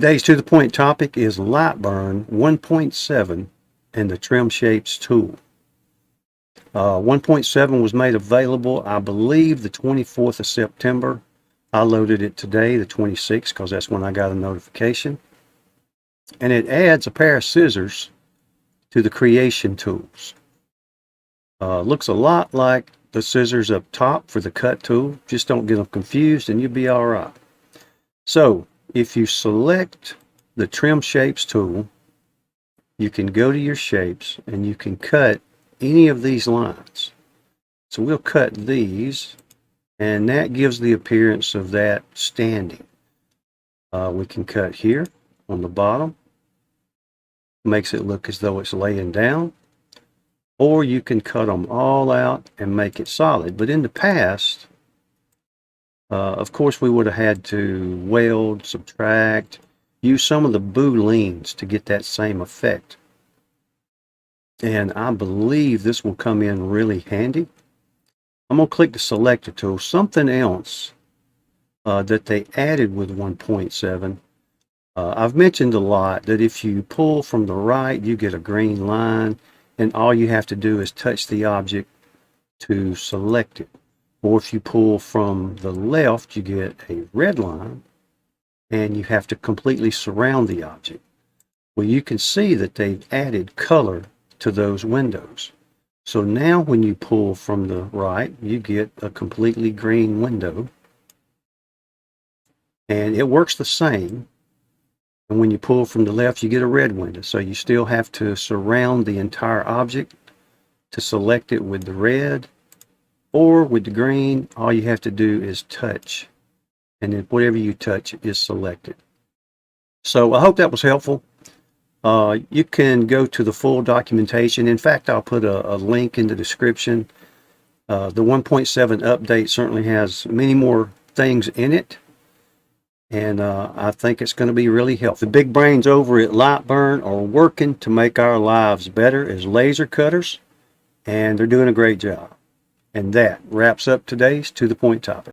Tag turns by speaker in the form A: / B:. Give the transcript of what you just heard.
A: Today's to the point topic is Lightburn 1.7 and the Trim Shapes tool. 1.7 was made available, I believe, the 24th of September. I loaded it today, the 26th, because that's when I got a notification. And it adds a pair of scissors to the creation tools. Looks a lot like the scissors up top for the cut tool. Just don't get them confused and you'll be all right. So if you select the Trim Shapes tool, you can go to your shapes and you can cut any of these lines. So we'll cut these, and that gives the appearance of that standing. We can cut here on the bottom. Makes it look as though it's laying down. Or you can cut them all out and make it solid. But in the past, of course, we would have had to weld, subtract, use some of the booleans to get that same effect. And I believe this will come in really handy. I'm going to click the selector tool. Something else that they added with 1.7, I've mentioned a lot that if you pull from the right, you get a green line, and all you have to do is touch the object to select it. Or if you pull from the left, you get a red line, and you have to completely surround the object. Well, you can see that they've added color to those windows. So now when you pull from the right, you get a completely green window. And it works the same. And when you pull from the left, you get a red window. So you still have to surround the entire object to select it with the red. Or with the green, all you have to do is touch. And then whatever you touch is selected. So I hope that was helpful. You can go to the full documentation. In fact, I'll put a link in the description. The 1.7 update certainly has many more things in it. And I think it's going to be really helpful. The big brains over at Lightburn are working to make our lives better as laser cutters. And they're doing a great job. And that wraps up today's To The Point topic.